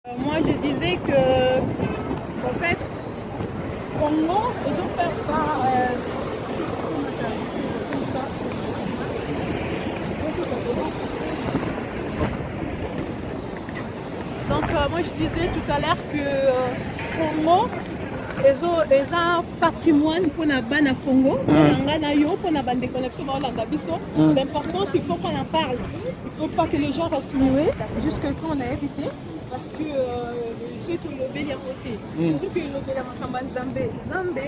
Moi, je disais que, en fait, Congo, ils ont fait pas. Donc, moi, je disais tout à l'heure que Congo, ils ont un patrimoine pour la bana Congo, pour la bande de connexion, l'important, il faut qu'on en parle. Il ne faut pas que les gens restent muets jusqu'à quand on a hérité. Parce que ceux qui ont l'obéli à côté, ceux qui ont l'obéli à Zambé, Zambé,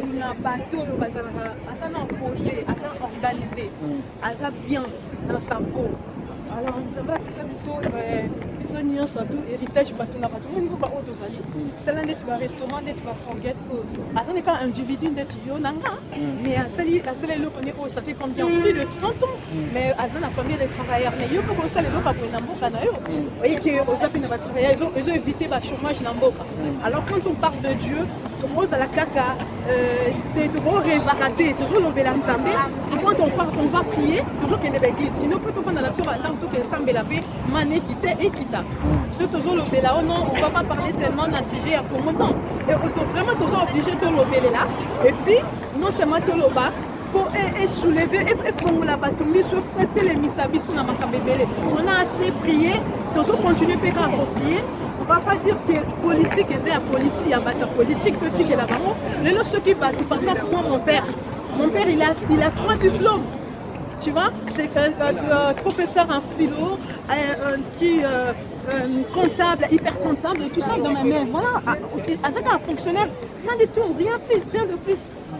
il y a un bateau, il y a un projet, il y a un organisé, il y a bien dans sa peau. Alors, nous avons que ça, ils ont tout héritage, bateau, na bateau, on ne peut pas autre aller. Tel un tu vas restaurant, tu vas forget. À ce cas, individu, tu vas mais à celui-là, ça fait combien? Plus de 30 ans. Mais à ce a combien de travailleurs? Mais ils ont ça, les locaux pour Namboka. Vous voyez qu'ils ont évité le chômage Namboka. Alors, quand on parle de Dieu, on à la caca, t'es trop révaraté, toujours le Bélanzambé. Quand on parle, on va prier, toujours qu'il y a des églises. Sinon, quand on parle dans la soirée, tant que Sambé la paix, mané quitté et quitta. C'est toujours le Béla. Non, on ne va pas parler seulement d'un sujet à commandant. Et on est vraiment toujours obligé de le là. Et puis, non seulement de le bas, pour soulever et faire la bâtoumie, se fouetter les misabis sur la macabébélé. On a assez prié, toujours continuer à prier. On ne va pas dire que politique est la politique, il y a la politique, que tu es là-bas. Les gens qui battent, par exemple, moi, mon père, il a 3 diplômes. Tu vois, c'est professeur en philo, qui comptable, hyper comptable, et tout ça dans ma main. Voilà, avec un fonctionnaire, rien du tout, rien de plus.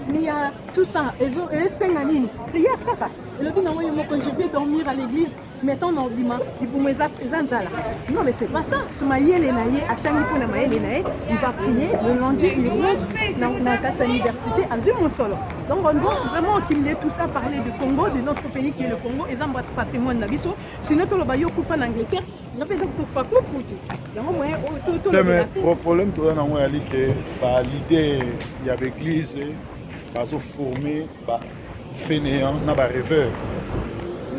Mais il y a tout ça, et c'est une ligne. Prière, kaka. Et le quand je vais dormir à l'église, mettons dans l'ima, non mais c'est pas ça, c'est ma yéle naïe, il va prier, le lundi il rentre dans sa université à Zumonsolo. Donc on doit vraiment accumuler tout ça, parler du Congo, de notre pays qui est le Congo, et dans votre patrimoine d'Abisso, sinon tout le baillot pour faire l'Angleterre, on a fait donc pour faire tout pour tout. Le problème, tu as dit que l'idée, il y avait l'église, ils ont formé, fainéant, na ba rêveur.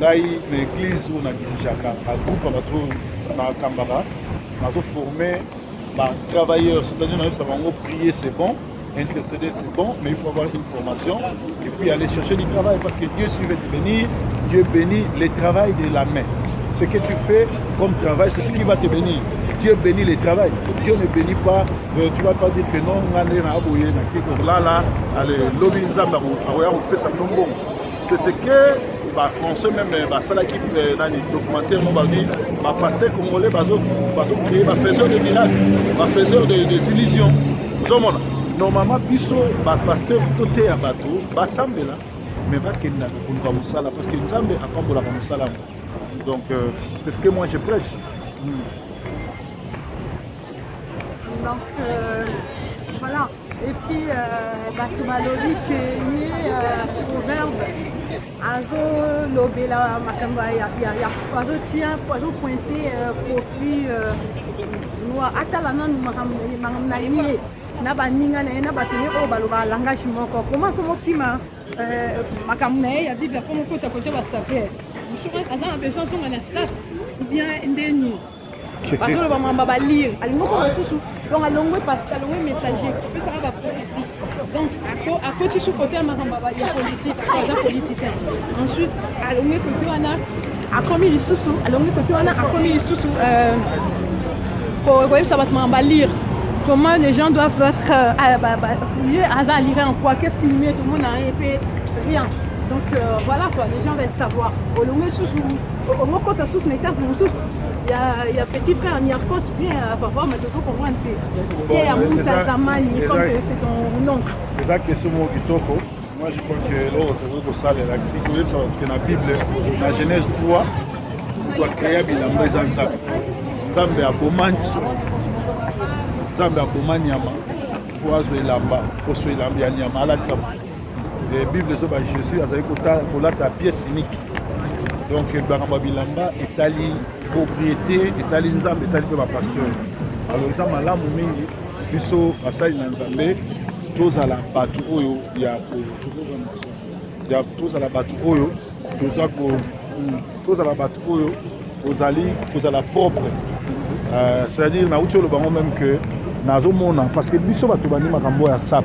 Ngai l'église où on a dirigé à groupe na Kambara, nous avons formé travailleurs, c'est-à-dire nous avons prier c'est bon, intercéder c'est bon, mais il faut avoir une formation et puis aller chercher du travail parce que Dieu s'il veut te bénir, Dieu bénit le travail de la main. Ce que tu fais comme travail, c'est ce qui va te bénir. Dieu bénit le travail. Dieu ne bénit pas. Tu ne vas pas dire que non, c'est ce que Français, même ça qui dans les documentaires, on va dire, pasteur congolais, créer faiseur de miracles, faiseur des illusions. Normalement, biso, pasteur, tout est à bateau, semble là, mais va qu'il n'a pas de parce que Nzambe a pas de la. Donc, c'est ce que moi je prêche. Donc, voilà. Et puis, Batumalori, qui est proverbe, Azo, Lobela, Makamba, il y a pointé profit, noir, Atalana, Mamnaïe, Nabaninga, Nabatini, Obaloba, langage moko. Comment tu m'as Makamnaï a dit, comment tu as côté Basapé? Je crois qu'Azan a besoin de son manastat, ou bien Ndeni. Parce que le maman va lire, elle m'a dit donc elle a pasteur, elle a messager, ça va prophétie. Donc à côté sous côté maman il y a politicien. Ensuite elle a mis côté on a commis les sous, elle a mis côté on a commis les sous pour ça va lire. Comment les gens doivent être à lire en quoi, qu'est-ce qu'il met, tout le monde a un peu rien. Donc voilà quoi, les gens veulent savoir. Au côté sous il y a petit frère Niarkos, bien papa, mais toujours comprendre. Et il y a Mouta Zamani, comme c'est ton oncle. C'est ça que c'est mon kitoko. Moi je crois que l'autre, c'est ça, parce que dans la Bible, dans la Genèse 3, tu dois créer Bilamba et Zanzab. Zambe a Boman, Zambe a Boman Yama, Foazo et Lamba, Fosso et Lamba Yama, la Tsama. La Bible, c'est Jésus, a une pièce unique. Donc, Baramba Bilamba est allé propriété, est allé Nzambe, est allé pour pasteur. Alors, ils ont malamu mingi, biso asali Nzambe, tous à la batu oyo, il y a tous à la batu oyo, tous à la batu oyo, tous à la propre. c'est-à-dire nauti olobango même que nazomona parce que biso bato bandi makambo ya sap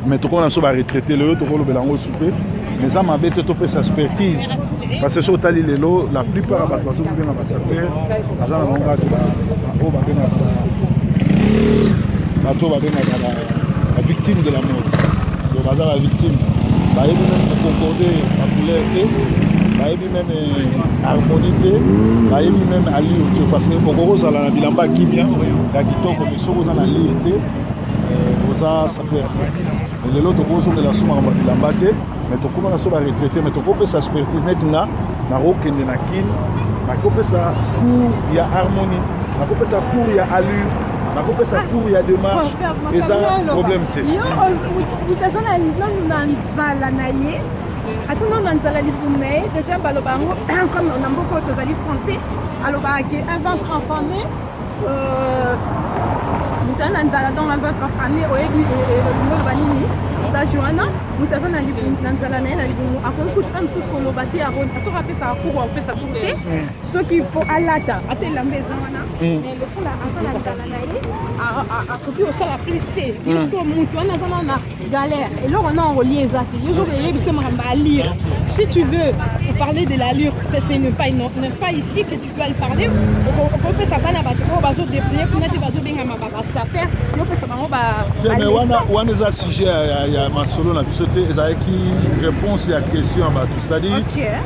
mais tokona so baretraité lelo tokolobela yango su te mais eza mabe te topesa expertise parce que so otali lelo la plupart ya bato bazobenga basaper aza na bango kaka oyo babengaka bato oyo babengaka bavictime de la mort donc baza bavictime bayebi même concorde bacouleur te bayebi même harmonie te bayebi même allure te parce que okozala na bilamba ya kimia ya kitoko mais soki oza na lire te oza saper te lelo tokozongela so makambo ya bilamba te mais tokóma na so baretraité mais tokopesa expertise neti nga nakokende na kine nakopesa cours ya harmonie nakopesa cours ya allure nakopesa cours ya démarche eza problème te utazona nanu na nzala na ye ata nanu na nzala libumu na ye déjà baloba yango comme na mboka oyo tozali français alobaka ke un ventre enfamé mutu ana nzala donc un ventre enfamé oyebi oloba nini otage wana mutu aza na nzala na ye na libumu akoki kuta mosusu koloba te soki apesaka cour apesa cour te soki fo alata ata elamba eza wana mais lokola aza na nzala na ye akoki kosala plus te jusqu'au mutu wana aza nao na galère eloko wana olie eza te yo soki eyebisa makambo ya lire si tu veux parler de l'allure ce n'est pas ici que tu dois le parler okopesa bana bato oyo bazodeplie kuna te bazobengama basaper yo opesa bango wana eza sujet ya masolo na biso te ezalaki réponse ya question ya bato c'est-à-dire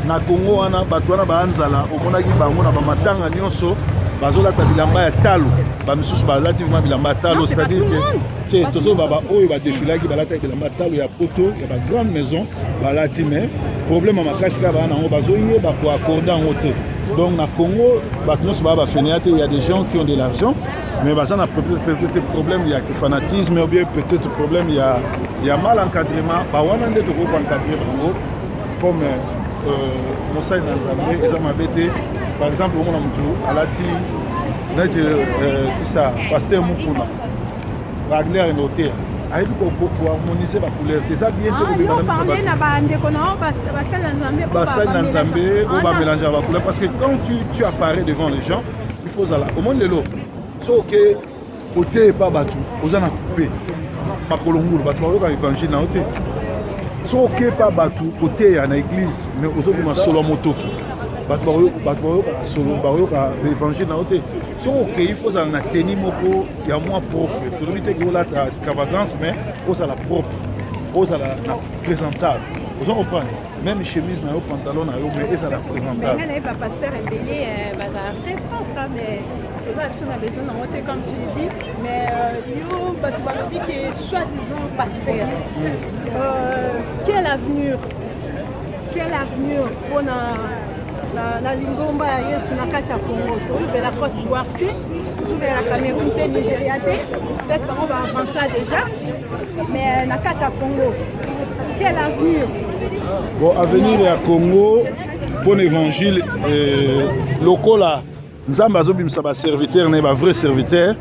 na Congo wana bato wana baanzala omonaki bango na bamatanga nyonso bazolata bilamba ya talo bamisusu balati vraimen bilamba ya talo c'est-à-dire que tozoba oyo badefilaki balataki bilamba ya talo ya poto ya bagrande maison balati mais problème ya makasi kaka baa nango bazoyeba koaccorde yango te donc na Congo bato nyonso baa bafenea te il y a des gens qui ont de l'argent mais baza na peut-être problème ya fanatisme ou bien peut-être problème ya mal encadrement bawana nde tokoki encadrer bango comme mosali na nzambe eza mabe te par exemple omona motu alati neti isa paster mokuna wagner enoter ayebi koharmonise bacouleur te eza bien te na bandeko nao basali na nzambe oyo bamélange ya bacouleur parce que quand tu apparais devant les gens il faut ozala omoni lelo soki oteyepa bato oza na coupe makolongulu bato bayoka évangile na yo te soki okepa bato oteya na église mais ozobima solo ya moto bato bayoka évangile na yo te soki okei fo ozala na teni moko ya mwa propre tolobi te ke olata extravagance mais ozala propre ozala na présentable ozo comprendre même chemise na yo pantalon na yo mais ezala présentable nga na ye bapaster ebele bazala très propre mais eza biso na besoin nango te comme tu dis mais yo bato balobi ke soi-disant paster quel avenir mpona na lingomba ya yesu na kati ya Congo tozobela Côte d'Ivoire te tozobela Cameroun te Nigeria te peut-être bango baavance déjà mais na kati ya Congo quel avenir bon avenir ya Congo mpona évangile lokola nzambe azobimisa baserviteur na ye bavrai serviteur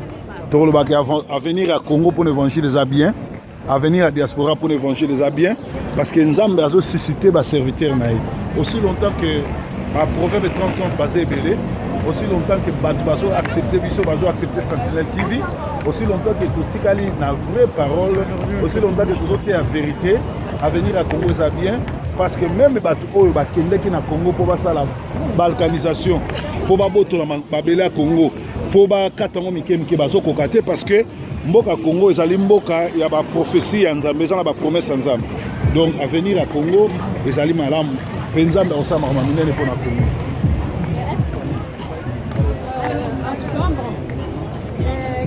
tokolobaka avenir ya Congo mpona évangile eza bien avenir ya diaspora mpona évangile eza bien parce que nzambe azosuscite baserviteur na ye aussi longtemps que baproverbe 30 baza ebele aussi longtemps que bato bazoaccepte biso bazoaccepte Sentinelle TV aussi longtemps que totikali na vraie parole aussi longtemps que tozoteya vérité avenir ya Congo eza bien parce que même bato oyo bakendeki na Congo mpo basala balkanisation mpo babotola mabele ya Congo mpo bakata yango mike mike bazokoka te parce que mboka Congo ezali mboka ya baprophétie ya nzambe eza na bapromese ya nzambe donc avenir ya Congo ezali malamu mpe nzambe akosala makambo minene mpo na Congo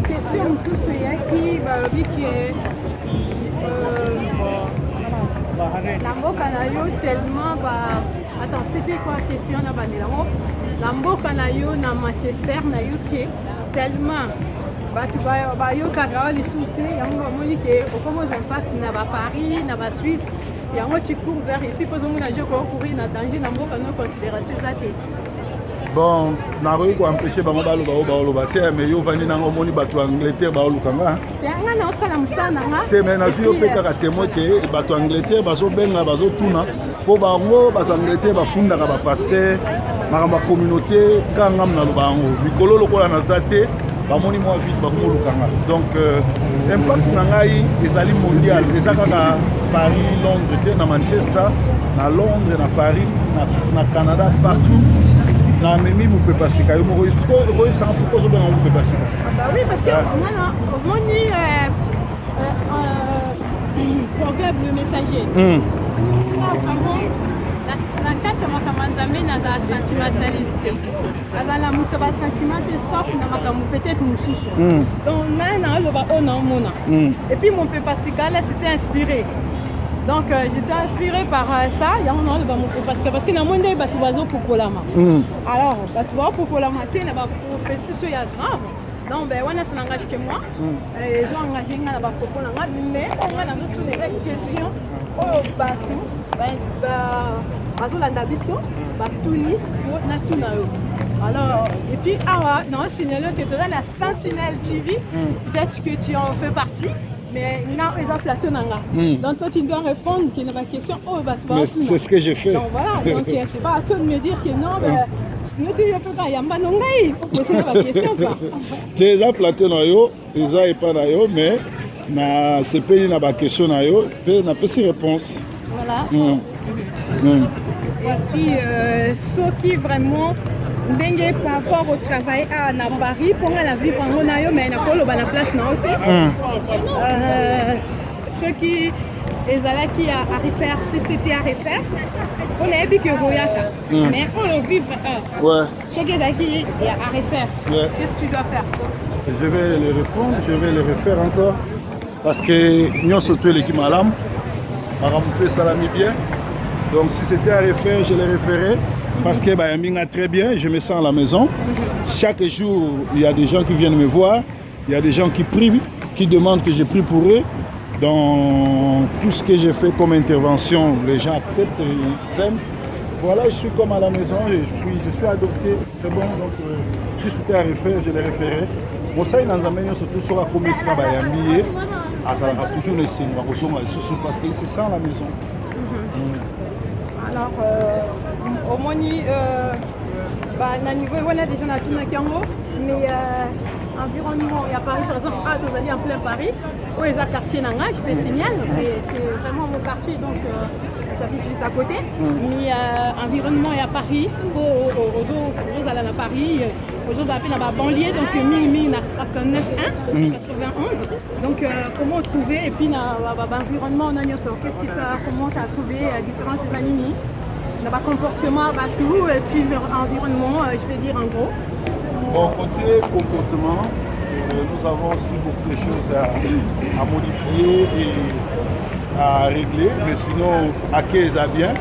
question mosusu eyaki balobi ke na mboka na yo tellement attends c'était quoi question na bandelango na mboka na yo na Manchester na yo ke tellement bato bayokaka wa lisusu te yango bamoni ke okomozwa impact na baparis na basuisse yango tu cours vers ici mpo ozomona je koocourir na danger na mboka no considération eza te bon nakoki koampeshe bango baloba oyo baoloba te mais yo vandi nango omoni bato ya Angleterre baoluka nga nga na osala mosala na nga te mais nazwi yo mpe kaka témoin ke bato ya Angleterre bazobenga bazotuna mpo bango bato ya Angleterre bafundaka bapaster makambo communauté kanga na lobango mikolo lokola na zate bamoni moi vite bakomo lukanga donc impact na ngai ezali mondial eza kaka Paris Londres te na Manchester na Londres na Paris na Canada partout na memi mu peut passer kayo mo ko ça pourquoi zo na mu peut passer bah oui parce que voilà moni proverbe le messager na kati ya makambo nzambe naza sentimentaliste azala moto basentimente sauf na makambo peut-être mosusu donc ngai naoloba oyo naomona et puis mon pepa sikala c'était inspiré donc j'étais inspiré par ça yango naoloba parce que namoni nde bato bazopokolama alors bato baopokolama te na baprofesie so ya grave donc ben wana ça n'engage que moi ezo engage nga na bapropos na nga mais onga nazotuna eza question oyo bato bazolanda biso batuni natuna yo alors et puis awa naosignale que toza la Sentinelle TV peut-être que tu en fais partie mais non eza plateau nanga donc toi tu dois répondre qu'il y a ma question oh bato c'est ce que j'ai fait donc voilà donc c'est pas à toi de me dire que non sinon tu peux pas yamba nongai pour poser ma question quoi tu eza plateau na yo eza epa na yo mais na sepeli na ba question na yo pe na pesi réponse voilà et puis ceux qui vraiment ndenge par rapport au travail à na Paris pour la vivre en na yo mais na koloba na place na hote ceux qui ezalaki à refaire si c'était à refaire on a vu que royaka mais on vivre ceux qui ezalaki à refaire qu'est-ce que tu dois faire je vais les répondre je vais les refaire encore parce que nyonso tu l'équipe malam makambo salami bien donc si c'était à refaire je les referai parce que Bayambinga très bien, je me sens à la maison. Chaque jour, il y a des gens qui viennent me voir, il y a des gens qui prient, qui demandent que je prie pour eux. Dans tout ce que j'ai fait comme intervention, les gens acceptent et ils aiment. Voilà, je suis comme à la maison, je suis adopté, c'est bon. Donc, si c'était à refaire, je les referai. Bon, ça, il y a surtout sur la commission Bayambi, ça va toujours laisser parce que c'est ça à la maison. Alors, au moins, na niveau on a déjà mais environnement, il y a Paris par exemple, vous allez en plein Paris, où il y a un quartier Nanga, je te signale, c'est vraiment mon quartier, donc ça vit juste à côté. Mais environnement, il y a Paris, aux allez à Paris, aux autres appellent la banlieue, donc 1091, 91. Donc comment trouver, et puis l'environnement, qu'est-ce qui comment tu as trouvé différents années le comportement, tout, et puis l'environnement, je peux dire en gros. Bon, côté comportement, nous avons aussi beaucoup de choses à modifier et à régler, mais sinon, à qui est bien,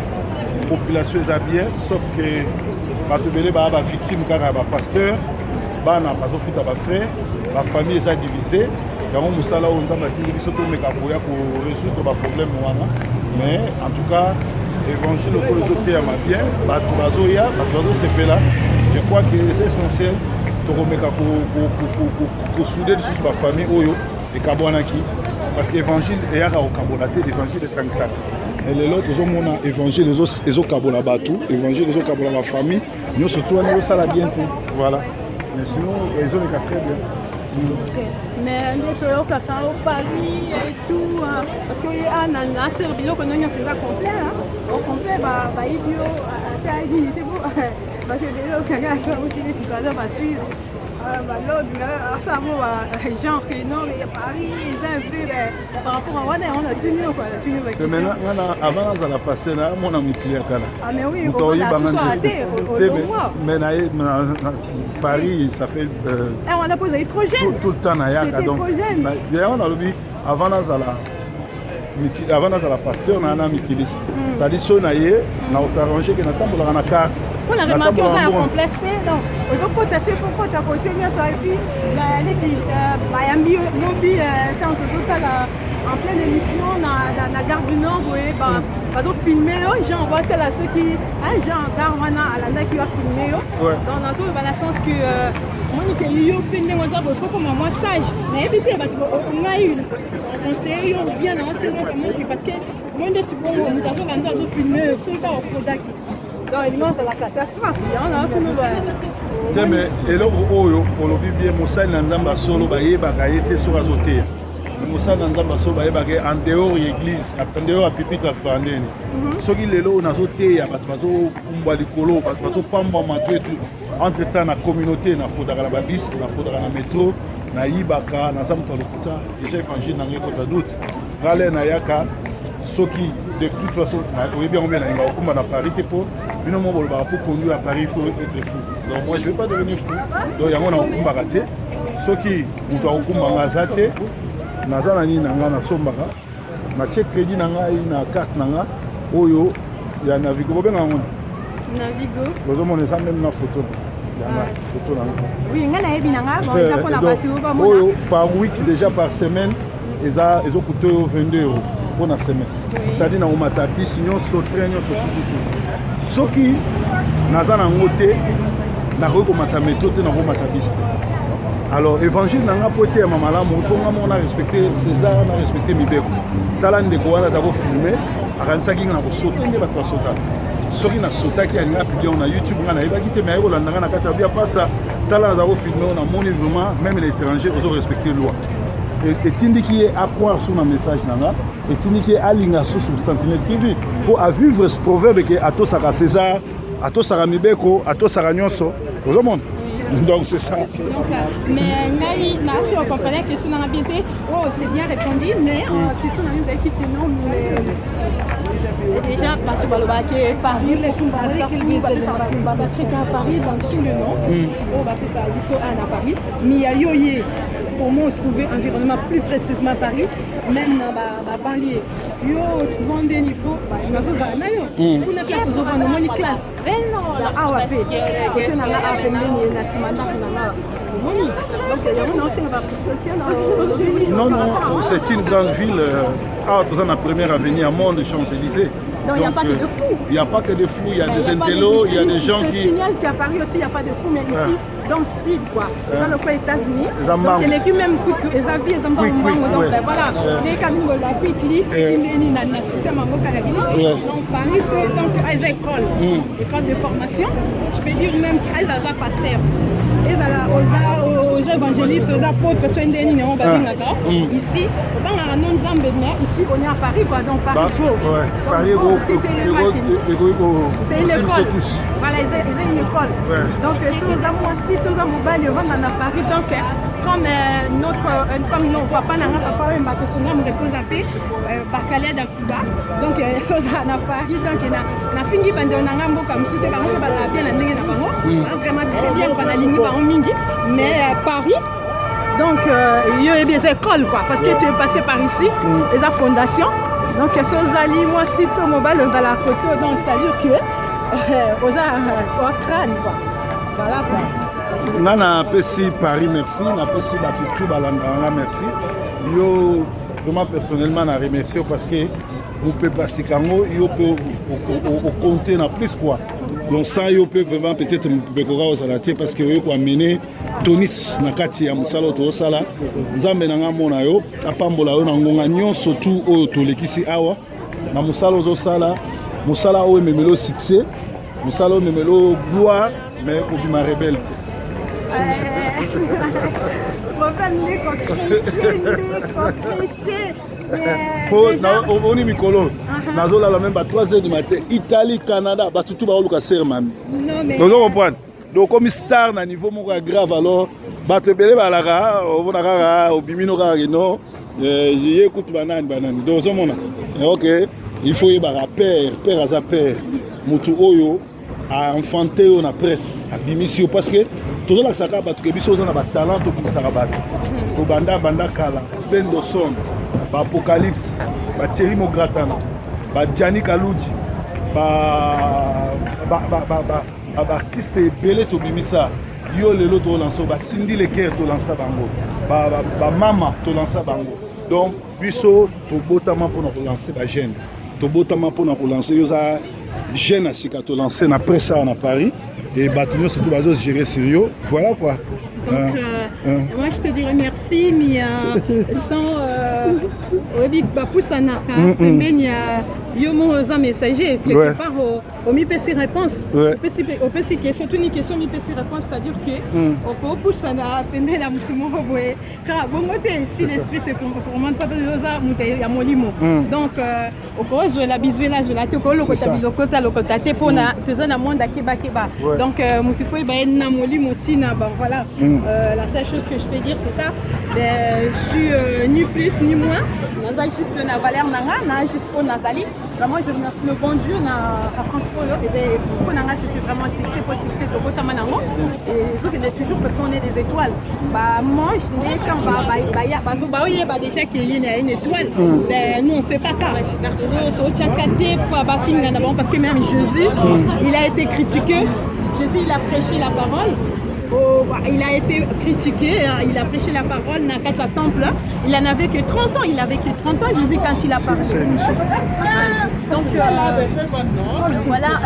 la population est bien, sauf que les victimes, les pasteurs, les frères, la famille est divisée. On a résoudre les problèmes. Mais en tout cas, l'évangile au côté est bien, je crois que c'est essentiel de souder sur la famille et Kabouanaki. Parce que l'évangile est à Kabouanaté, l'évangile est 5 sacs. Et les autres, ils ont évangile, ils ont Kaboula Batou, évangile, ils ont Kaboula ma famille. Nous, surtout, on ça la bien. Voilà. Mais sinon, ils ont les cas très bien. Mais les au Paris et tout, parce qu'il y a un Serbie qu'on a fait complet, au complet, c'est beau. Parce que les gens qui ont été les citoyens suivre. Genre, non, mais Paris, ils par rapport à on a tenu quoi. C'est maintenant, avant de la passer là, mon ami qui est là. Ah, mais oui, mais Paris, ça fait. On a posé hydrogène. Tout le temps, donc. On a dit, avant de la pasteur, on a un mikiliste. C'est-à-dire que on s'arrange que nous avons une carte. On a remarqué que c'est complexe. Donc, aux autres côtés, il faut que côté en pleine émission, dans la gare du Nord, par exemple, filmer, j'envoie tel à ceux qui. Jean Darwana, à la qui va filmer. Donc, dans le sens que. Il faut comme moi sage. Mais évitez, on a eu un conseiller bien parce que moi, je suis bon, nous avons filmé, ceux qui ont Frodaki. Donc, c'est la catastrophe. Mais eloko oyo olobi bien mosali na nzambe solo bayebaka ye te soki azoteya mosali na nzambe solo bayebaka en dehors ya église en dehors ya pupitre afandeni soki lelo nazoteya bato bazokumbwa likolo bato bazopambwa mato etu entre temps na communauté nafodaka na babis nafodaka na métro nayibaka naza moto alokuta déjà évangile nango ekota doute ngale nayaka soki de toute façon oyebi yango mpe nalinga kokumba na Paris te mpo bino mo bolobaka mpo conduire à Paris il faut être fou donc moi je vais pas devenir fou donc yango nakokumbaka te soki moto akokumbanga aza te naza na nini na nga nasombaka natie crédit na ngai na carte na nga oyo ya navigo bobenga yango Navigo bozomona eza meme na photo yanga photo na nga oui nga nayebi na nga bon eza mpona bato bamona oyo par week déjà par semaine ezokuta oyo 22 euros pour la semaine. C'est-à-dire que nous avons bis nyonso train nyonso tout. Soki naza na ngote na ko mata méthode na ko mata bis. Alors évangile nanga pote ya mamalamu il faut nga respecter César na respecter mibeko. Tala ndeko wana za ko filmer akansaki na ko sauter nde bato sota. Soki na sota ki alinga publier na YouTube nga na yebaki te mais ko landanga na kata bia pasta tala za ko filmer na moni vraiment même les étrangers ils ont respecté loi. Et tindiki est à croire sur un message nanga et tindiki est à l'ingasso sur Sentinelle TV pour à vivre ce proverbe que ato saka César ato saka mibeko ato saka nyonso au monde donc c'est ça donc, mais ngai na si on comprenait que sur la bien oh c'est bien répondu mais question na nous qui non déjà bato baloba ke Paris les tout ba très à Paris dans tout le nom oh ba fait ça biso à Paris mais ya yoye pour moi trouver un environnement plus précisément à Paris même dans la banlieue yo trouvons des niveaux na zo za na yo une place zo vendre moni classe la AWP côté na la AWP na simanda na la moni donc il y a une ancienne participation non c'est une grande ville dans la première avenue à Monde Champs-Élysées. Donc il n'y a pas que de fous. Il n'y a pas que de fous, il y a des intellos, il y a des gens qui... Je signale qu'à Paris aussi, il n'y a pas de fous, mais ici, dans Speed, quoi. Ça, le coin États-Unis. Donc l'équipe même coûte, les avis, donc voilà. Les camions de la quick list, il y a un système en vocabulaire. Donc Paris, donc les écoles, écoles de formation, je peux dire même qu'ils ont un pasteur. Aux évangélistes, aux apôtres, ici, ici on est à Paris, quoi, donc Paris Go. C'est une école. Voilà, c'est une école. Donc, si nous avons aussi tous les mobiles, on va à Paris. Donc, comme nous ne voit pas, on va repose un peu, Bacalais dans Cuba. Donc, si on à Paris, donc, on a fini par comme si on avait bien vraiment très bien, on a ligné par Mingi. Mais Paris, donc il y a des écoles quoi, parce que tu es passé par ici, les fondations. Donc ces alliés, moi si tout mobile dans la photo, donc c'est-à-dire que aux crâne quoi. Voilà quoi. Nana Pessi Paris merci, na Pessi Batutu Balanga merci. Yo vraiment personnellement na remercier parce que vous pouvez passer kango, yo peut au compter na plus quoi. Donc ça yo peut vraiment peut-être bekora aux alaté parce que yo ko amener tonis na kati ya musala to sala nzambe na ngamona yo apambola yo na ngonga nyonso tout oyo tolekisi awa na musala zo sala musala oyo memelo succès musala oyo memelo gloire mais ko bima rebelle oni mikolo nazolala même à 3h du matin Italie Canada batutu baoluka ser mami donc on comprend donc comme star na niveau moko grave alors bato ebele balaka obona kaka obimino kaka non écoute banani donc ozomona ok il faut yebaka père aza père mutu oyo a enfanté on a presse abimisi parce que tozolakisaka bato ke biso oza na batalent tobimisaka bato tobanda kala bendo son baapocalypse bathierry mogratana bajani kaluji baartiste ebele tobimisa yo lelo tolansa basindi leker tolansa bango bamama tolansa bango donc biso tobotama mpona kolanse bagene tobotama mpona kolanse yo za jeune asika tolanse na presse awa na Paris et bato nyonso to bazogérer sur yo voilà quoi Donc, moi, je te dirais merci, mais sans yo mon messager quelque part au mi pesi réponse au pesi question tout ni question mi pesi réponse, c'est-à-dire que au ko pour ça na pembe la mutumo boye ka bongo te si l'esprit te commande pas besoin muté ya molimo donc au ko zo la bizuela zo la te ko lokota te pona pesa na monde akeba donc mutu foi ba na molimo tina ben voilà la seule chose que je peux dire c'est ça, mais je suis ni plus ni moins naza juste na valeur nanga na juste au nazali. Vraiment, je remercie le bon Dieu à Franck Polo. Et bien, pour nous, c'était vraiment succès pour succès de Botamanango. Et ce qui est toujours parce qu'on est des étoiles. Bah, moi, je n'ai quand il y a déjà qu'il y a une étoile. Mais nous, on ne fait pas ça. Parce que même Jésus, il a été critiqué. Jésus, il a prêché la parole. Il a été critiqué, il a prêché la parole dans le temple. Il en avait que 30 ans, il avait que 30 ans, Jésus, quand il a parlé. Donc voilà,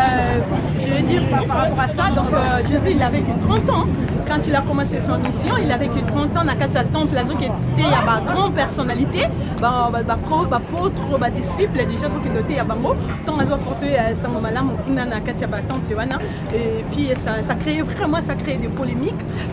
je veux dire par rapport à ça, donc Jésus, il avait que 30 ans. Quand il a commencé son mission, il avait que 30 ans dans le temple, là, qui était une grande personnalité, apôtre, disciple, des gens qui étaient à Bango. Tant qu'ils ont porté ce moment-là, et puis ça créait vraiment, des polémiques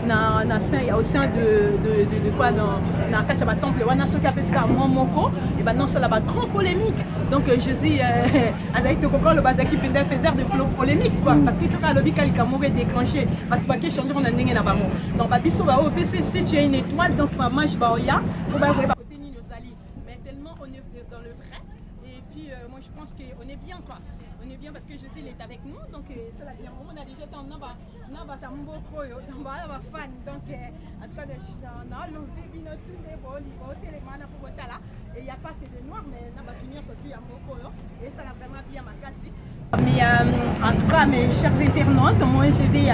au sein de quoi dans le temple, ceux qui appellent ça Moko, et ben non, c'est la grande polémique. Donc Jésus a été le bazaki faisait de polémique, quoi, parce que tout le monde qui a mouru déclenché, qui changer on a n'engagé na bango. Donc babiso ba au PC si tu es une étoile, donc maman je ba oya, pour ba côté ni nos alliés. Mais tellement on est dans le vrai, et puis moi je pense qu'on est bien, quoi. On est bien parce que Jésus il est avec nous, donc c'est la bien. On a déjà été en naba tambo koyo, donc ba fan, donc en tout cas dans le vino tout est bon, il va au téléphone pour botala, et il y a pas que de noir, mais naba tunio surtout ya koyo, et ça l'a vraiment bien marqué. Mais en tout cas, mes chers internautes, moi je vais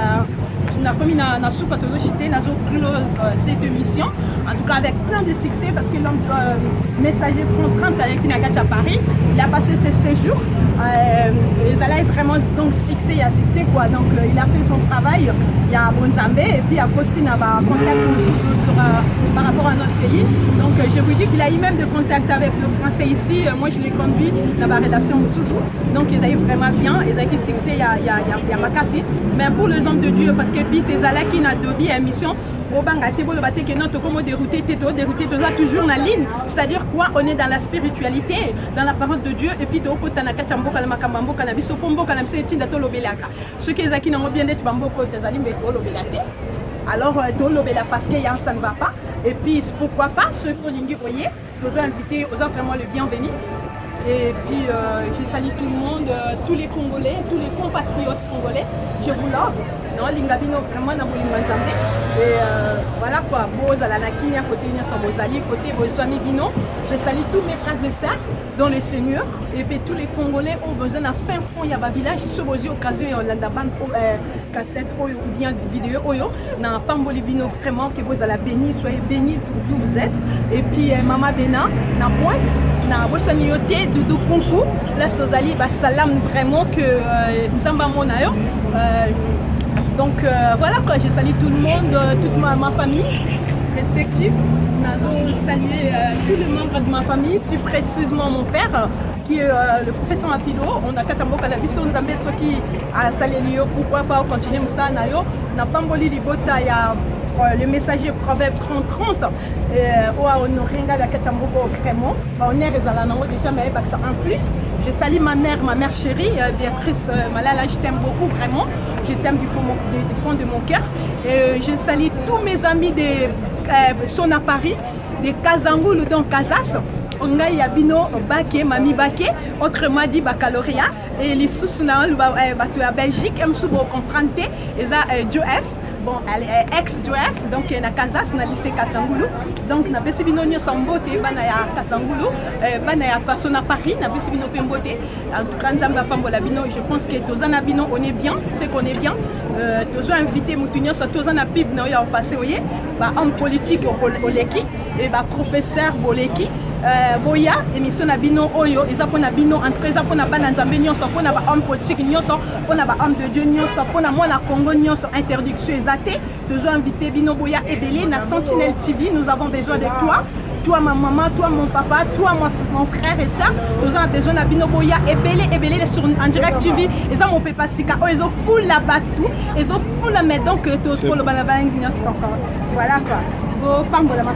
commis na souka todo chité na zo close cette émission. En tout cas avec plein de succès parce que l'homme messager 30 avec une agate à Paris, il a passé ses séjours. Il a vraiment donc succès, il y a succès quoi. Donc il a fait son travail, il y a Bonzambe et puis à continuer à contact par rapport à notre pays. Donc je vous dis qu'il a eu même de contact avec le français ici. Moi je l'ai conduit dans ma relation Moussou. Donc ils ont eu vraiment bien, ils ont eu succès, il y a Makassi. Mais pour les hommes de Dieu, parce que Bitezala qui n'a dobi émission, dérouté toujours la ligne, c'est-à-dire quoi, on est dans la spiritualité, dans la parole de Dieu, et puis ceux qui n'ont bien d'être alors parce que ça ne va pas, et puis pourquoi pas ceux qui ont voyez, nous avons invité, aux vraiment le bienvenu. Et puis je salue tout le monde, tous les Congolais, tous les compatriotes congolais, je vous love. Non, l'ingabino vraiment na bolingo nzambe. Et voilà quoi, bozala na kini à côté nyasa bozali côté bozwami bino. Je salue tous mes frères et sœurs dans le Seigneur, et puis tous les Congolais ont besoin d'un fin fond ya ba village sur bozi occasion ya landa bande cassette ou bien vidéo oyo na pamboli bino vraiment que bozala béni, soyez bénis d'où vous êtes. Et puis Mama Bena na Pointe na bosani yote Doudou Kunku la sozali ba salam vraiment que nzamba monayo. Donc voilà quoi, je salue tout le monde, toute ma famille respective. Nous saluer tous les membres de ma famille, plus précisément mon père qui est le professeur en philo. On a Katambo Kanabiso, on a ceux qui a salé pourquoi pas continuer ça nayo. Na pamboli libota ya le messager proverbe 30-30 on regarde la Katamboko vraiment on est déjà mais en plus je salue ma mère chérie Béatrice Malala, je t'aime beaucoup vraiment, je t'aime du fond de mon cœur, et je salue tous mes amis de son à Paris, de Kazangulu dans Kazas. On a Yabino Baké, Mami Baké, autrement dit baccalauréat, et les sous-na à Belgique, M. comprendre, et ça Joef. Bon, elle est ex-Joef, donc elle est à Kazas, elle a lycée Kasangulu. Donc, elle a fait une sambote, elle est à Kasangulu, elle est à Passon à Paris, elle a fait une pembote. En tout cas, je pense que tous les Abino, on est bien, c'est qu'on est bien. Tous les invités, tous les pib, nous avons passé, homme politique au Leki, et professeur au Leki. boya émission na bino oyo eza pona bino entre eza pona bana nzambe nyonso pona ba homme politique nyonso pona ba homme de Dieu nyonso pona mwana Congo nyonso interdiction ezate besoin inviter bino boya ebele na Sentinelle TV nous avons besoin de toi ma maman toi mon papa toi mon frère et ça nous avons besoin na bino boya ebele sur en direct TV eza mon papa sika oh ils ont full la batou ils ont full la mais donc to ko le bana bana nyonso encore voilà quoi bon pambola